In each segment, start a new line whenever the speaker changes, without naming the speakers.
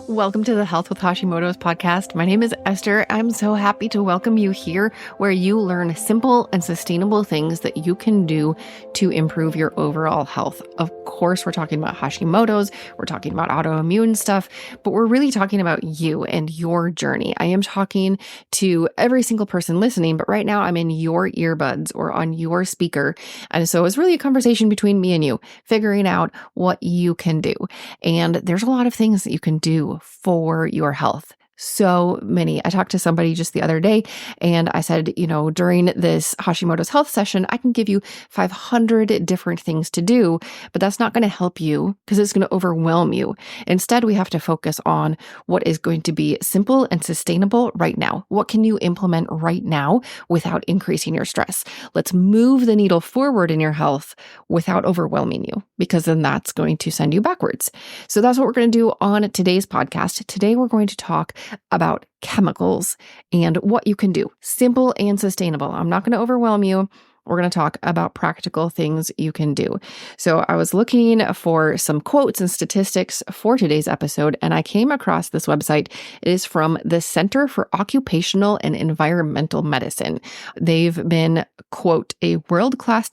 Welcome to the Health with Hashimoto's podcast. My name is Esther. I'm so happy to welcome you here where you learn simple and sustainable things that you can do to improve your overall health. Of course, we're talking about Hashimoto's, we're talking about autoimmune stuff, but we're really talking about you and your journey. I am talking to every single person listening, but right now I'm in your earbuds or on your speaker. And so it's really a conversation between me and you, figuring out what you can do. And there's a lot of things that you can do for your health. So many. I talked to somebody just the other day and I said, during this Hashimoto's health session, I can give you 500 different things to do, but that's not going to help you because it's going to overwhelm you. Instead, we have to focus on what is going to be simple and sustainable right now. What can you implement right now without increasing your stress? Let's move the needle forward in your health without overwhelming you, because then that's going to send you backwards. So that's what we're going to do on today's podcast. Today, we're going to talk about chemicals and what you can do. Simple and sustainable. I'm not going to overwhelm you. We're going to talk about practical things you can do. So I was looking for some quotes and statistics for today's episode, and I came across this website. It is from the Center for Occupational and Environmental Medicine. They've been, quote, a world-class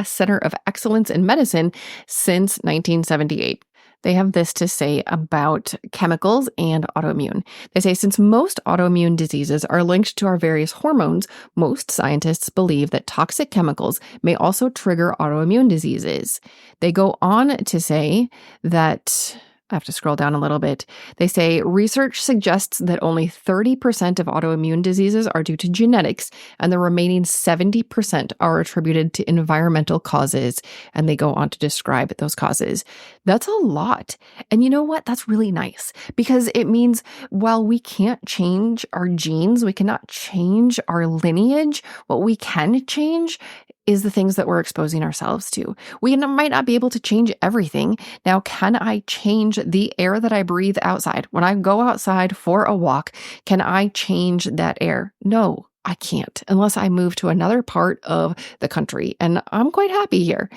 center of excellence in medicine since 1978. They have this to say about chemicals and autoimmune. They say, since most autoimmune diseases are linked to our various hormones, most scientists believe that toxic chemicals may also trigger autoimmune diseases. They go on to say that, I have to scroll down a little bit. They say research suggests that only 30% of autoimmune diseases are due to genetics, and the remaining 70% are attributed to environmental causes. And they go on to describe those causes. That's a lot. And you know what? That's really nice, because it means while we can't change our genes, we cannot change our lineage, what we can change is the things that we're exposing ourselves to. We might not be able to change everything. Now, can I change the air that I breathe outside? When I go outside for a walk, can I change that air? No, I can't, unless I move to another part of the country. And I'm quite happy here.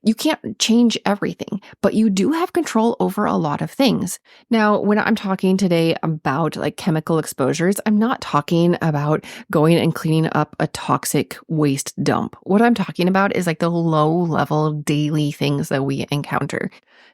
You can't change everything, but you do have control over a lot of things. Now, when I'm talking today about like chemical exposures, I'm not talking about going and cleaning up a toxic waste dump. What I'm talking about is like the low level daily things that we encounter.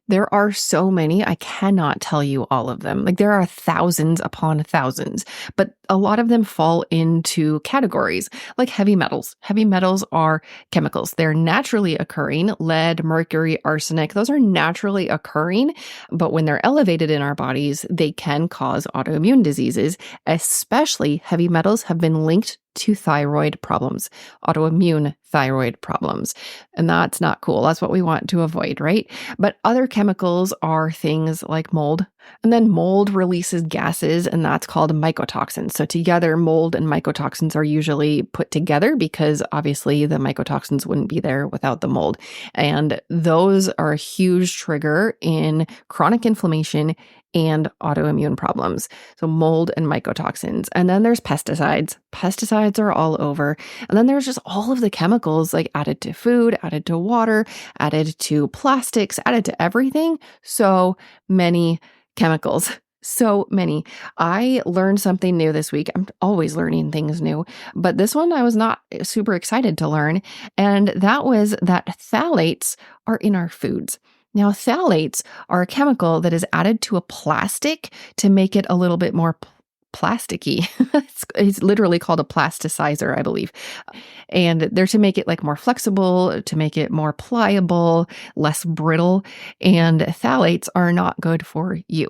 There are so many, I cannot tell you all of them. Like there are thousands upon thousands, but a lot of them fall into categories like heavy metals. Heavy metals are chemicals. They're naturally occurring. Lead, mercury, arsenic, those are naturally occurring, but when they're elevated in our bodies, they can cause autoimmune diseases. Especially heavy metals have been linked to thyroid problems, autoimmune thyroid problems. And that's not cool. That's what we want to avoid, right? But other chemicals are things like mold. And then mold releases gases, and that's called mycotoxins. So together, mold and mycotoxins are usually put together because obviously the mycotoxins wouldn't be there without the mold. And those are a huge trigger in chronic inflammation and autoimmune problems. So mold and mycotoxins. And then there's pesticides. Pesticides are all over. And then there's just all of the chemicals like added to food, added to water, added to plastics, added to everything. So many chemicals. So many. I learned something new this week. I'm always learning things new, but this one I was not super excited to learn. And that was that phthalates are in our foods. Now, phthalates are a chemical that is added to a plastic to make it a little bit more plasticky. It's literally called a plasticizer, I believe. And they're to make it like more flexible, to make it more pliable, less brittle. And phthalates are not good for you.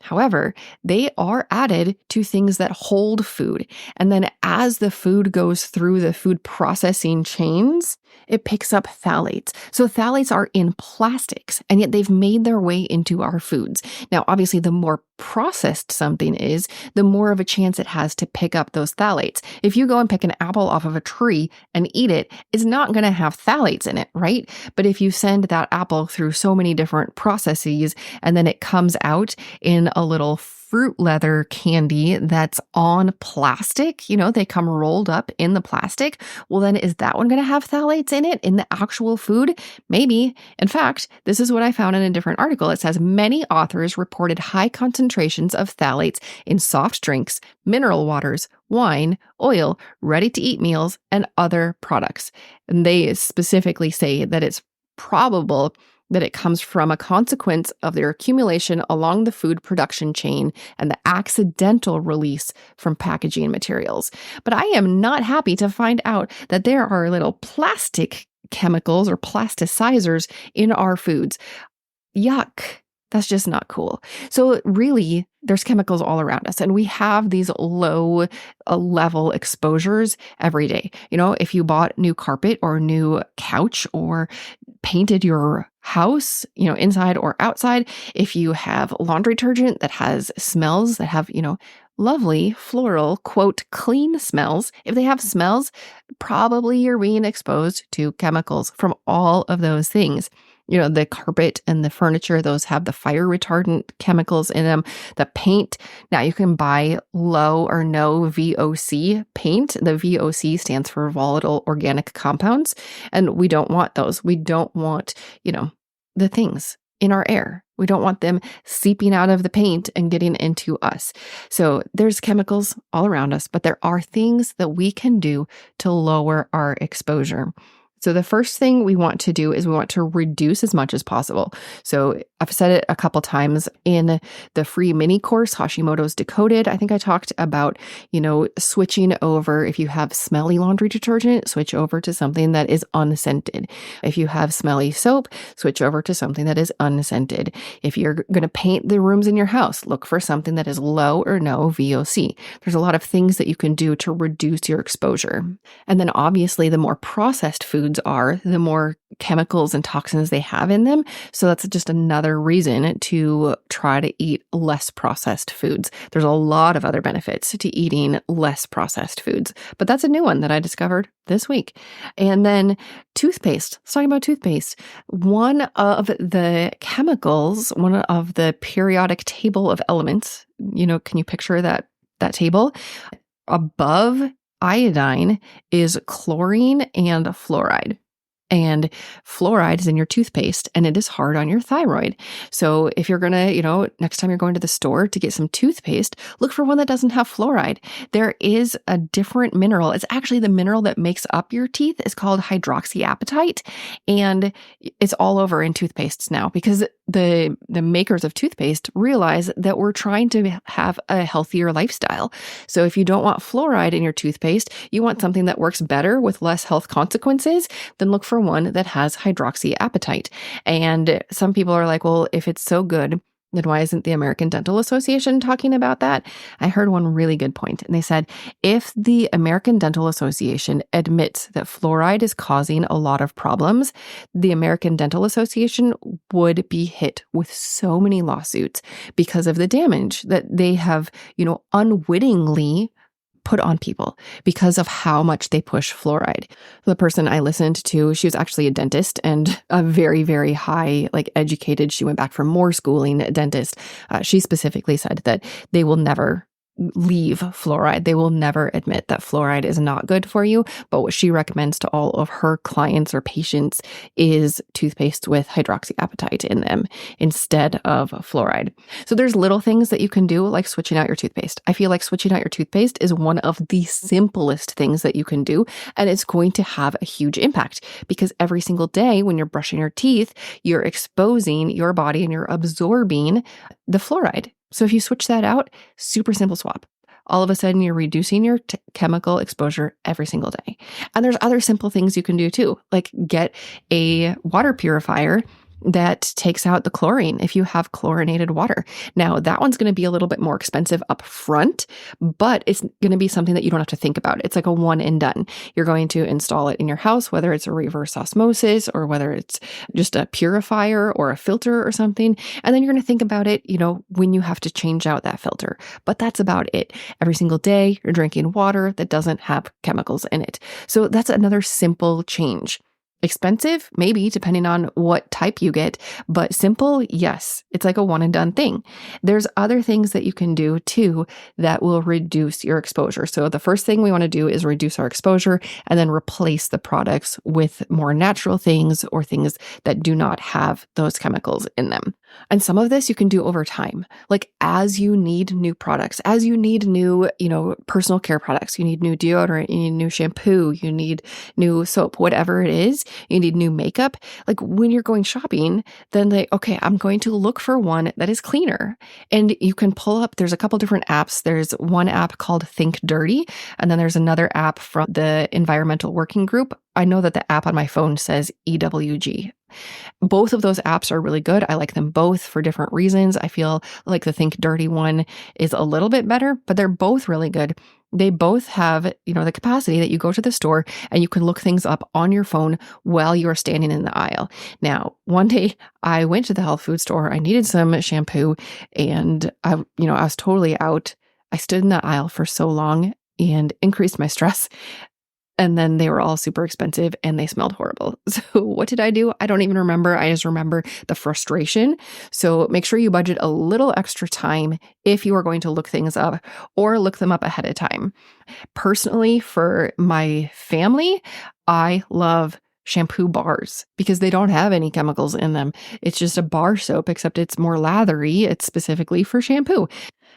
However, they are added to things that hold food. And then as the food goes through the food processing chains, it picks up phthalates. So phthalates are in plastics, and yet they've made their way into our foods. Now, obviously, the more processed something is, the more of a chance it has to pick up those phthalates. If you go and pick an apple off of a tree and eat it, it's not going to have phthalates in it, right? But if you send that apple through so many different processes, and then it comes out in a little fruit leather candy that's on plastic, they come rolled up in the plastic. Well, then is that one going to have phthalates in it in the actual food? Maybe. In fact, this is what I found in a different article. It says many authors reported high concentrations of phthalates in soft drinks, mineral waters, wine, oil, ready-to-eat meals, and other products. And they specifically say that it's probable that it comes from a consequence of their accumulation along the food production chain and the accidental release from packaging materials. But I am not happy to find out that there are little plastic chemicals or plasticizers in our foods. Yuck. That's just not cool. So really, there's chemicals all around us, and we have these low level exposures every day. If you bought new carpet or new couch or painted your house, inside or outside, if you have laundry detergent that has smells that have, lovely floral, quote, clean smells, if they have smells, probably you're being exposed to chemicals from all of those things. The carpet and the furniture, those have the fire retardant chemicals in them. The paint, now you can buy low or no VOC paint. The VOC stands for volatile organic compounds, and we don't want those. We don't want, the things in our air. We don't want them seeping out of the paint and getting into us. So there's chemicals all around us, but there are things that we can do to lower our exposure. So the first thing we want to do is we want to reduce as much as possible. So I've said it a couple times in the free mini course, Hashimoto's Decoded. I think I talked about, switching over. If you have smelly laundry detergent, switch over to something that is unscented. If you have smelly soap, switch over to something that is unscented. If you're going to paint the rooms in your house, look for something that is low or no VOC. There's a lot of things that you can do to reduce your exposure. And then obviously the more processed foods are, the more chemicals and toxins they have in them. So that's just another reason to try to eat less processed foods. There's a lot of other benefits to eating less processed foods, but that's a new one that I discovered this week. And then toothpaste. Let's talk about toothpaste. One of the chemicals, one of the periodic table of elements, can you picture that table? Above iodine is chlorine and fluoride. And fluoride is in your toothpaste, and it is hard on your thyroid. So if you're going to, next time you're going to the store to get some toothpaste, look for one that doesn't have fluoride. There is a different mineral. It's actually the mineral that makes up your teeth. It's called hydroxyapatite, and it's all over in toothpastes now because the makers of toothpaste realize that we're trying to have a healthier lifestyle. So if you don't want fluoride in your toothpaste, you want something that works better with less health consequences, then look for one that has hydroxyapatite. And some people are like, well, if it's so good, then why isn't the American Dental Association talking about that? I heard one really good point, and they said, if the American Dental Association admits that fluoride is causing a lot of problems, the American Dental Association would be hit with so many lawsuits because of the damage that they have, unwittingly put on people because of how much they push fluoride. The person I listened to, she was actually a dentist and a very, very high, educated. She went back for more schooling dentist. She specifically said that they will never leave fluoride. They will never admit that fluoride is not good for you. But what she recommends to all of her clients or patients is toothpaste with hydroxyapatite in them instead of fluoride. So there's little things that you can do, like switching out your toothpaste. I feel like switching out your toothpaste is one of the simplest things that you can do, and it's going to have a huge impact because every single day when you're brushing your teeth, you're exposing your body and you're absorbing the fluoride. So if you switch that out, super simple swap. All of a sudden, you're reducing your chemical exposure every single day. And there's other simple things you can do too, like get a water purifier that takes out the chlorine if you have chlorinated water. Now, that one's going to be a little bit more expensive up front, but it's going to be something that you don't have to think about. It's like a one and done. You're going to install it in your house, whether it's a reverse osmosis or whether it's just a purifier or a filter or something. And then you're going to think about it, when you have to change out that filter. But that's about it. Every single day, you're drinking water that doesn't have chemicals in it. So that's another simple change. Expensive, maybe, depending on what type you get, but simple, yes. It's like a one and done thing. There's other things that you can do too that will reduce your exposure. So the first thing we want to do is reduce our exposure and then replace the products with more natural things or things that do not have those chemicals in them. And some of this you can do over time. Like as you need new products, as you need new, personal care products, you need new deodorant, you need new shampoo, you need new soap, whatever it is, you need new makeup. Like when you're going shopping, then okay, I'm going to look for one that is cleaner. And you can pull up, there's a couple different apps. There's one app called Think Dirty, and then there's another app from the Environmental Working Group. I know that the app on my phone says EWG. Both of those apps are really good. I like them both for different reasons. I feel like the Think Dirty one is a little bit better, but they're both really good. They both have, the capacity that you go to the store and you can look things up on your phone while you are standing in the aisle. Now, one day I went to the health food store. I needed some shampoo and I was totally out. I stood in the aisle for so long and increased my stress. And then they were all super expensive and they smelled horrible. So what did I do? I don't even remember. I just remember the frustration. So make sure you budget a little extra time if you are going to look things up or look them up ahead of time. Personally, for my family, I love shampoo bars because they don't have any chemicals in them. It's just a bar soap, except it's more lathery. It's specifically for shampoo.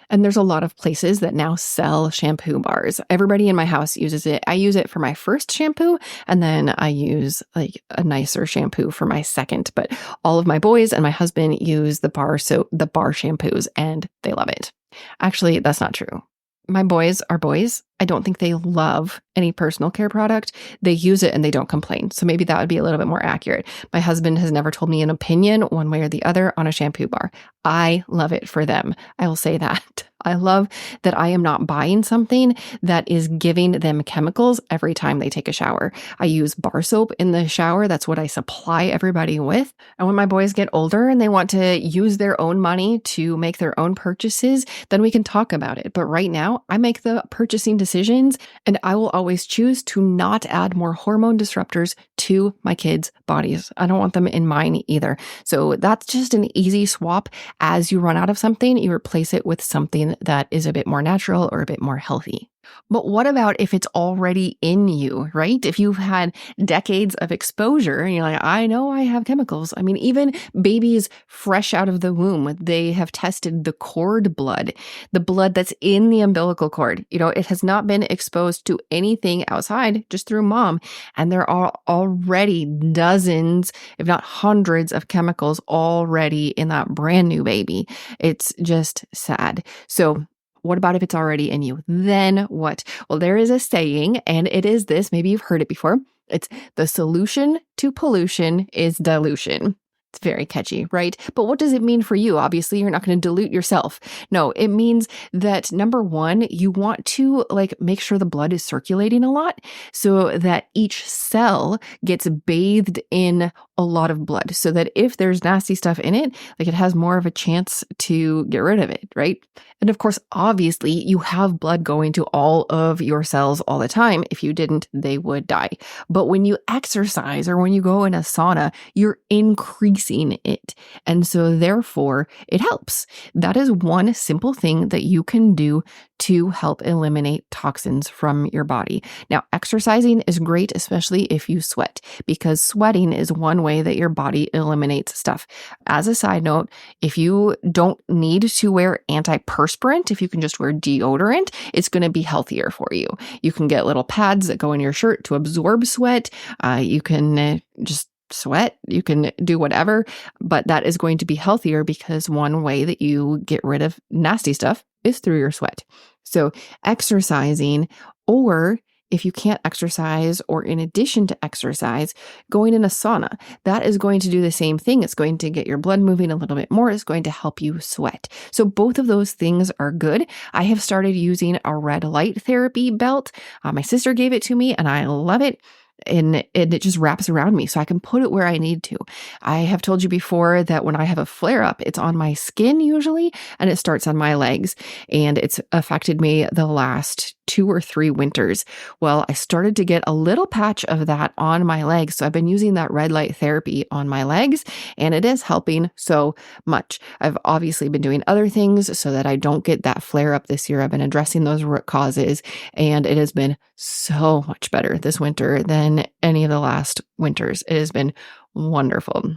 And there's a lot of places that now sell shampoo bars. Everybody in my house uses it. I use it for my first shampoo, and then I use like a nicer shampoo for my second. But all of my boys and my husband use the bar shampoos, and they love it. Actually, that's not true. My boys are boys. I don't think they love any personal care product. They use it and they don't complain. So maybe that would be a little bit more accurate. My husband has never told me an opinion one way or the other on a shampoo bar. I love it for them. I will say that. I love that I am not buying something that is giving them chemicals every time they take a shower. I use bar soap in the shower. That's what I supply everybody with. And when my boys get older and they want to use their own money to make their own purchases, then we can talk about it. But right now, I make the purchasing decisions, and I will always choose to not add more hormone disruptors to my kids' bodies. I don't want them in mine either. So that's just an easy swap. As you run out of something, you replace it with something that is a bit more natural or a bit more healthy. But what about if it's already in you, right? If you've had decades of exposure and you're like, I know I have chemicals. I mean, even babies fresh out of the womb, they have tested the cord blood, the blood that's in the umbilical cord. It has not been exposed to anything outside, just through mom. And there are already dozens, if not hundreds of chemicals already in that brand new baby. It's just sad. So what about if it's already in you? Then what? Well, there is a saying, and it is this. Maybe you've heard it before. It's the solution to pollution is dilution. It's very catchy, right? But what does it mean for you? Obviously, you're not going to dilute yourself. No, it means that number one, you want to make sure the blood is circulating a lot so that each cell gets bathed in a lot of blood so that if there's nasty stuff in it, it has more of a chance to get rid of it, right? And of course, obviously, you have blood going to all of your cells all the time. If you didn't, they would die. But when you exercise or when you go in a sauna, you're increasing it. And so therefore, it helps. That is one simple thing that you can do to help eliminate toxins from your body. Now, exercising is great, especially if you sweat, because sweating is one way that your body eliminates stuff. As a side note, if you don't need to wear antiperspirant, if you can just wear deodorant, it's going to be healthier for you. You can get little pads that go in your shirt to absorb sweat. You can just sweat, you can do whatever, but that is going to be healthier because one way that you get rid of nasty stuff is through your sweat. So exercising, or if you can't exercise, or in addition to exercise, going in a sauna, that is going to do the same thing. It's going to get your blood moving a little bit more. It's going to help you sweat. So both of those things are good. I have started using a red light therapy belt. My sister gave it to me and I love it. And it just wraps around me so I can put it where I need to. I have told you before that when I have a flare up, it's on my skin usually, and it starts on my legs. And it's affected me the last 2 or 3 winters. Well, I started to get a little patch of that on my legs. So I've been using that red light therapy on my legs, and it is helping so much. I've obviously been doing other things so that I don't get that flare up this year. I've been addressing those root causes, and it has been so much better this winter than any of the last winters. It has been wonderful.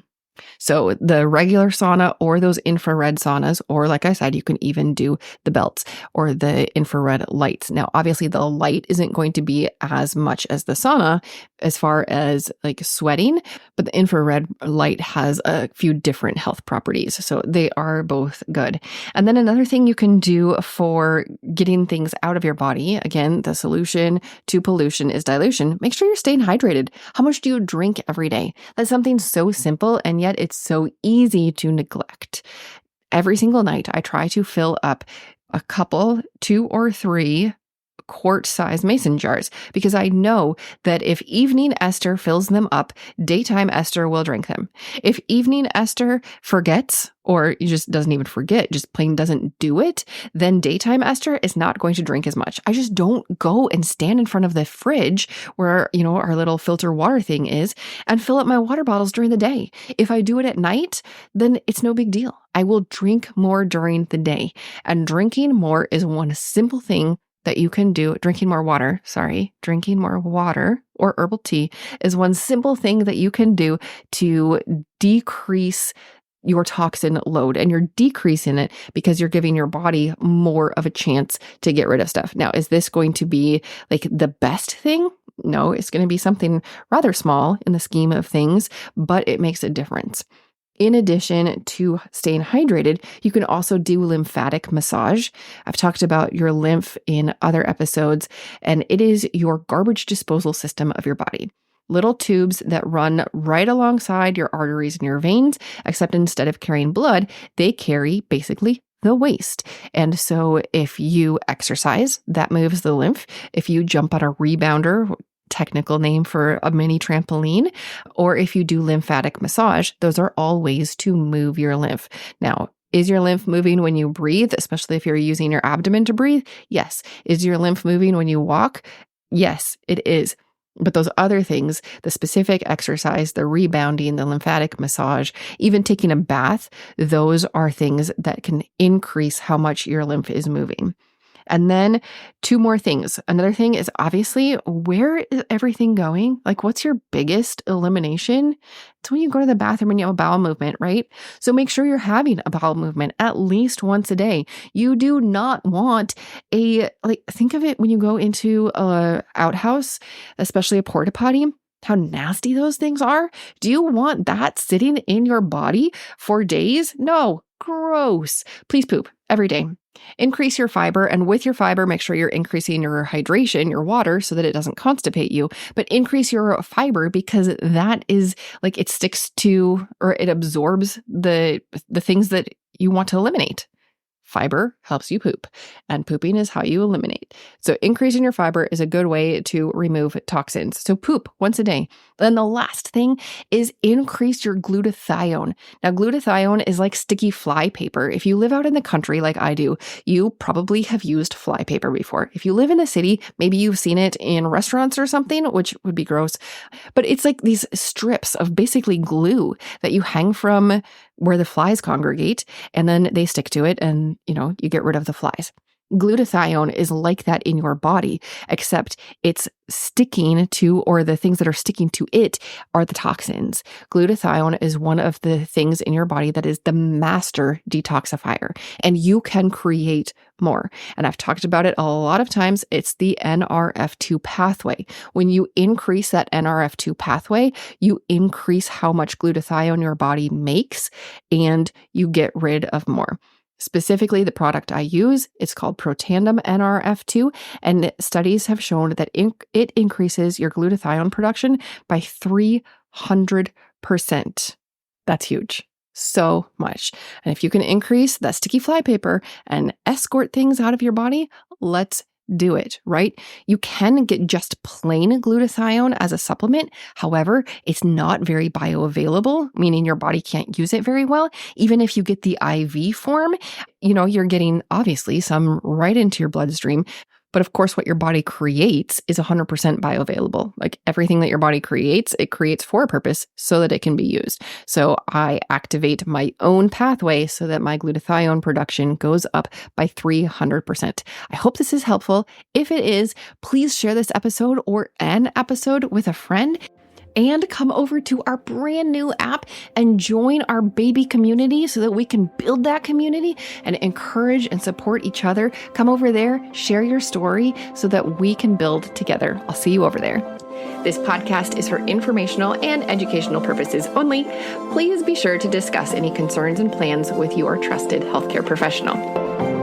So the regular sauna or those infrared saunas, or like I said, you can even do the belts or the infrared lights. Now, obviously the light isn't going to be as much as the sauna as far as like sweating, but the infrared light has a few different health properties. So they are both good. And then another thing you can do for getting things out of your body, again, the solution to pollution is dilution. Make sure you're staying hydrated. How much do you drink every day? That's something so simple, and yet it's so easy to neglect. Every single night, I try to fill up a couple, 2 or 3 quart-sized mason jars, because I know that if evening Esther fills them up, daytime Esther will drink them. If evening Esther forgets, or just doesn't even forget, just plain doesn't do it, then daytime Esther is not going to drink as much. I just don't go and stand in front of the fridge where, our little filter water thing is and fill up my water bottles during the day. If I do it at night, then it's no big deal. I will drink more during the day, and drinking more is one simple thing that you can do. Drinking more water or herbal tea is one simple thing that you can do to decrease your toxin load, and you're decreasing it because you're giving your body more of a chance to get rid of stuff. Now, is this going to be like the best thing? No, it's going to be something rather small in the scheme of things, but it makes a difference. In addition to staying hydrated, you can also do lymphatic massage. I've talked about your lymph in other episodes, and it is your garbage disposal system of your body. Little tubes that run right alongside your arteries and your veins, except instead of carrying blood, they carry basically the waste. And so if you exercise, that moves the lymph. If you jump on a rebounder, technical name for a mini trampoline, or if you do lymphatic massage, those are all ways to move your lymph. Now, is your lymph moving when you breathe, especially if you're using your abdomen to breathe? Yes. Is your lymph moving when you walk? Yes, it is. But those other things, the specific exercise, the rebounding, the lymphatic massage, even taking a bath, those are things that can increase how much your lymph is moving. And then 2 more things. Another thing is obviously, where is everything going? Like, what's your biggest elimination? It's when you go to the bathroom and you have a bowel movement, right? So make sure you're having a bowel movement at least once a day. You do not want think of it when you go into a outhouse, especially a porta potty, how nasty those things are. Do you want that sitting in your body for days? No, gross. Please poop every day. Increase your fiber, and with your fiber, make sure you're increasing your hydration, your water, so that it doesn't constipate you, but increase your fiber because that is like it sticks to, or it absorbs the things that you want to eliminate. Fiber helps you poop, and pooping is how you eliminate. So increasing your fiber is a good way to remove toxins. So poop once a day. Then the last thing is increase your glutathione. Now, glutathione is like sticky fly paper. If you live out in the country like I do, you probably have used fly paper before. If you live in the city, maybe you've seen it in restaurants or something, which would be gross. But it's like these strips of basically glue that you hang from where the flies congregate, and then they stick to it, and you get rid of the flies. Glutathione is like that in your body, except it's sticking to, or the things that are sticking to it are the toxins. Glutathione is one of the things in your body that is the master detoxifier, and you can create more. And I've talked about it a lot of times. It's the NRF2 pathway. When you increase that NRF2 pathway, you increase how much glutathione your body makes, and you get rid of more. Specifically, the product I use, it's called Protandim NRF2, and studies have shown that it increases your glutathione production by 300%. That's huge. So much. And if you can increase that sticky fly paper and escort things out of your body, let's do it, right? You can get just plain glutathione as a supplement. However, it's not very bioavailable, meaning your body can't use it very well. Even if you get the IV form, you're getting obviously some right into your bloodstream, But of course, what your body creates is 100% bioavailable. Like everything that your body creates, it creates for a purpose so that it can be used. So I activate my own pathway so that my glutathione production goes up by 300%. I hope this is helpful. If it is, please share this episode or an episode with a friend. And come over to our brand new app and join our baby community so that we can build that community and encourage and support each other. Come over there, share your story so that we can build together. I'll see you over there. This podcast is for informational and educational purposes only. Please be sure to discuss any concerns and plans with your trusted healthcare professional.